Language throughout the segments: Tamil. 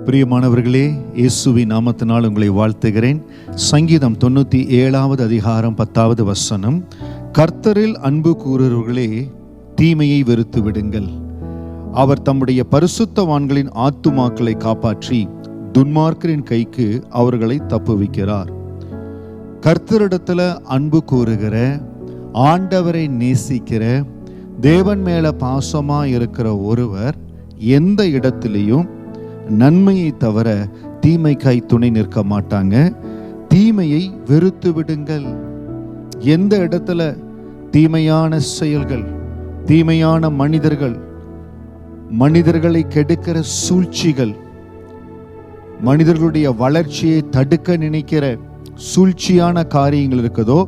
பிரியமானவர்களே, இயேசுவின் நாமத்தினால் உங்களை வாழ்த்துகிறேன். சங்கீதம் 97 அதிகாரம் 10 வசனம், கர்த்தரில் அன்பு கூறுகிறவர்களே தீமையை வெறுத்து விடுங்கள். அவர் தம்முடைய பரிசுத்தவான்களின் ஆத்துமாக்களை காப்பாற்றி துன்மார்க்கரின் கைக்கு அவர்களை தப்புவிக்கிறார். கர்த்தரிடத்துல அன்பு கூறுகிற, ஆண்டவரை நேசிக்கிற, தேவன் மேல பாசமா இருக்கிற ஒருவர் எந்த இடத்திலையும் நன்மையை தவிர தீமைக்காய் துணை நிற்க மாட்டாங்க. தீமையை வெறுத்து விடுங்கள். எந்த இடத்துல தீமையான செயல்கள், தீமையான மனிதர்கள், மனிதர்களை கெடுக்கிற சூழ்ச்சிகள், மனிதர்களுடைய வளர்ச்சியை தடுக்க நினைக்கிற சூழ்ச்சியான காரியங்கள் இருக்குதோ,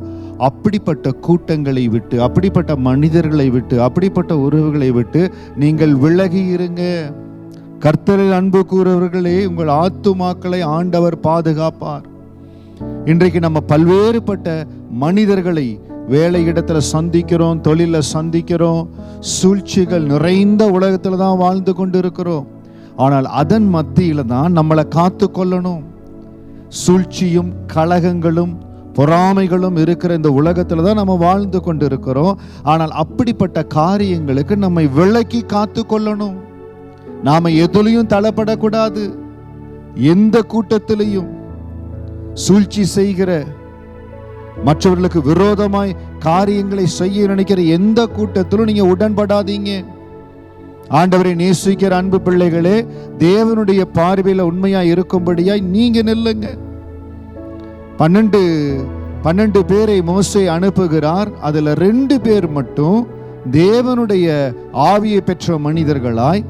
அப்படிப்பட்ட கூட்டங்களை விட்டு, அப்படிப்பட்ட மனிதர்களை விட்டு, அப்படிப்பட்ட உறவுகளை விட்டு நீங்கள் விலகி இருங்க. கர்த்தரில் அன்பு கூறுவர்களே உங்கள் ஆத்துமாக்களை ஆண்டவர் பாதுகாப்பார். இன்றைக்கு நம்ம பல்வேறுபட்ட மனிதர்களை வேலை இடத்துல சந்திக்கிறோம், தொழில சந்திக்கிறோம். சூழ்ச்சிகள் நிறைந்த உலகத்துல தான் வாழ்ந்து கொண்டு இருக்கிறோம். ஆனால் அதன் மத்தியில தான் நம்மளை காத்து கொள்ளணும். சூழ்ச்சியும் கலகங்களும் பொறாமைகளும் இருக்கிற இந்த உலகத்துல தான் நம்ம வாழ்ந்து கொண்டு இருக்கிறோம். ஆனால் அப்படிப்பட்ட காரியங்களுக்கு நம்மை விலக்கி காத்து கொள்ளணும். நாம எதுலையும் தளப்படக்கூடாது. எந்த கூட்டத்திலையும் சூழ்ச்சி செய்கிற, மற்றவர்களுக்கு விரோதமாய் காரியங்களை செய்ய நினைக்கிற எந்த கூட்டத்திலும் நீங்க உடன்படாதீங்க. ஆண்டவரை நேசிக்கிற அன்பு பிள்ளைகளே, தேவனுடைய பார்வையில உண்மையா இருக்கும்படியாய் நீங்க நில்லுங்க. 12 பேரை மோசே அனுப்புகிறார். அதுல 2 பேர் மட்டும் தேவனுடைய ஆவியை பெற்ற மனிதர்களாய்,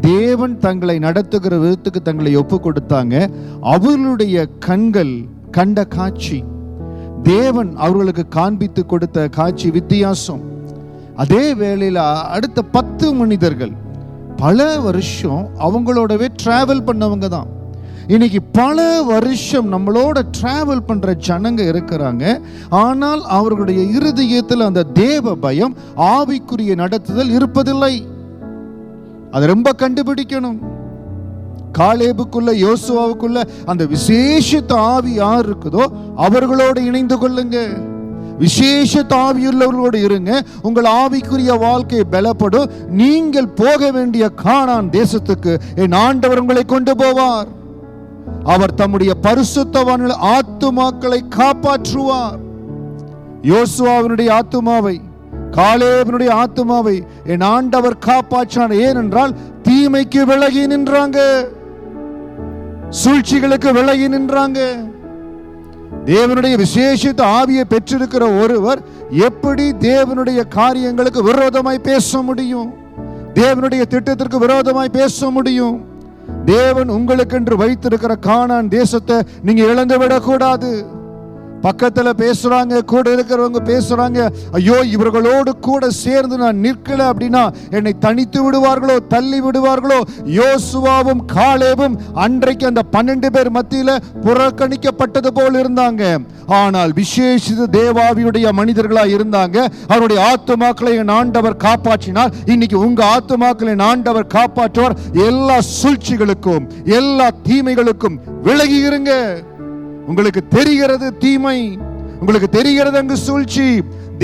தேவன் தங்களை நடத்துகிற விதத்துக்கு தங்களை ஒப்பு கொடுத்தாங்க. அவர்களுடைய கண்கள் கண்ட காட்சி, தேவன் அவர்களுக்கு காண்பித்து கொடுத்த காட்சி வித்தியாசம். அதே வேளையில அடுத்த 10 மனிதர்கள் பல வருஷம் அவங்களோடவே டிராவல் பண்ணவங்க தான். இன்னைக்கு பல வருஷம் நம்மளோட டிராவல் பண்ற ஜனங்க இருக்கிறாங்க. ஆனால் அவர்களுடைய இருதயத்தில் அந்த தேவ பயம், ஆவிக்குரிய நடத்துதல் இருப்பதில்லை. அதை ரொம்ப கண்டுபிடிக்கணும். காலேபுக்குள்ள, யோசுவாவுக்குள்ள அந்த விசேஷித்த ஆவி யார் இருக்குதோ அவர்களோடு இணைந்து கொள்ளுங்க. விசேஷ ஆவியுள்ளவர்களோடு இருங்க. உங்கள் ஆவிக்குரிய வாழ்க்கை பலப்படும். நீங்கள் போக வேண்டிய கானான் தேசத்துக்கு என் ஆண்டவர் உங்களை கொண்டு போவார். அவர் தம்முடைய பரிசுத்தவான்கள் ஆத்துமாக்களை காப்பாற்றுவார். யோசுவாவினுடைய ஆத்துமாவை, காலேபனுடைய ஆத்துமாவை என் ஆண்டவர் காப்பாற்றான். ஏனென்றால் தீமைக்கு விலகி நின்றாங்க, சூழ்ச்சிகளுக்கு விலகி நின்றாங்க. தேவனுடைய விசேஷித்த ஆவியை பெற்றிருக்கிற ஒருவர் எப்படி தேவனுடைய காரியங்களுக்கு விரோதமாய் பேச முடியும்? தேவனுடைய திட்டத்திற்கு விரோதமாய் பேச முடியும்? தேவன் உங்களுக்கு என்று வைத்திருக்கிற கானான் தேசத்தை நீங்க இழந்து விடக்கூடாது. பக்கத்துல பேசுறாங்க, கூட இருக்கிறவங்க பேசுறாங்க, ஐயோ இவர்களோடு கூட சேர்ந்து நான் நிற்கல அப்படின்னா என்னை தனித்து விடுவார்களோ, தள்ளி விடுவார்களோ. யோசுவாவும் காலேபும் அன்றைக்கு அந்த 12 பேர் மத்தியில புறக்கணிக்கப்பட்டது போல் இருந்தாங்க. ஆனால் விசேஷித்த தேவாவியுடைய மனிதர்களா இருந்தாங்க. அவருடைய ஆத்துமாக்களை என் ஆண்டவர் காப்பாற்றினார். இன்னைக்கு உங்க ஆத்துமாக்களை ஆண்டவர் காப்பாற்றுவார். எல்லா சூழ்ச்சிகளுக்கும், எல்லா தீமைகளுக்கும் விலகி இருங்க. உங்களுக்கு தெரிகிறது தீமை, உங்களுக்கு தெரிகிறது அங்கு சூழ்ச்சி,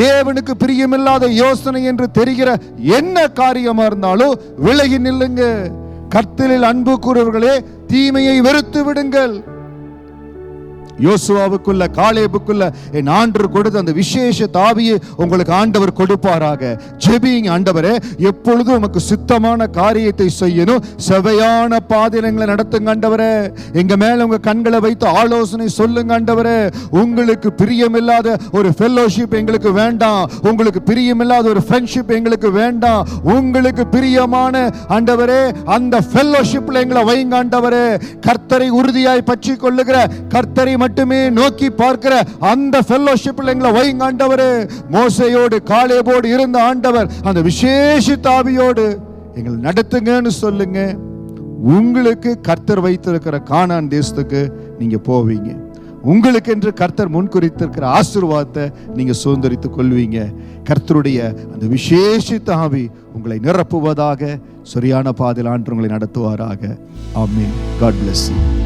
தேவனுக்கு பிரியமில்லாத யோசனை என்று தெரிகிற என்ன காரியமா இருந்தாலும் விலகி நில்லுங்க. கர்த்தரில் அன்பு கூறுவர்களே தீமையை வெறுத்து விடுங்கள். யோசுவாவுக்குள்ள, காலேபுக்குள்ள என் ஆண்டவர் கொடுத்த அந்த விசேஷ ஆவியை உங்களுக்கு ஆண்டவர் கொடுப்பாராக. ஜெபிங்க, ஆண்டவரே எப்பொழுதும் உமக்கு சித்தமான காரியத்தை செய்யணும், செவையான பாதைகளை நடத்துங்க ஆண்டவரே. எங்க மேல உங்க கண்களை வைத்து ஆலோசனை சொல்லுங்க ஆண்டவரே. உங்களுக்கு பிரியமில்லாத ஒரு ஃபெல்லோஷிப் எங்களுக்கு வேண்டாம். உங்களுக்கு பிரியமில்லாத ஒரு ஃப்ரெண்ட்ஷிப் எங்களுக்கு வேண்டாம். உங்களுக்கு பிரியமான ஆண்டவரே அந்த ஃபெல்லோஷிப்ல எங்களை வைங்க ஆண்டவரே. கர்த்தரை உறுதியாய் பற்றி கொள்ளுகிற, கர்த்தரை மட்டுமே நோக்கி பார்க்கிற அந்த ஃபெல்லோஷிப்ல எங்களை வைங்க ஆண்டவரே. மோசேயோடு காலேபோடு இருந்த ஆண்டவர் அந்த விசேஷித்த ஆவியோடு எங்களை நடத்துங்கன்னு சொல்லுங்க. உங்களுக்கு கர்த்தர் வைத்திருக்கிற கானான் தேசத்துக்கு நீங்க போவீங்க. உங்களுக்கு என்று கர்த்தர் முன்குறித்திருக்கிற ஆசீர்வாதத்தை நீங்க சுதந்தரித்துக் கொள்வீங்க. கர்த்தருடைய அந்த விசேஷித்த ஆவி உங்களை நிரப்புவதாக. சரியான பாதையில் ஆண்டவர் உங்களை நடத்துவாராக. ஆமென். God bless you.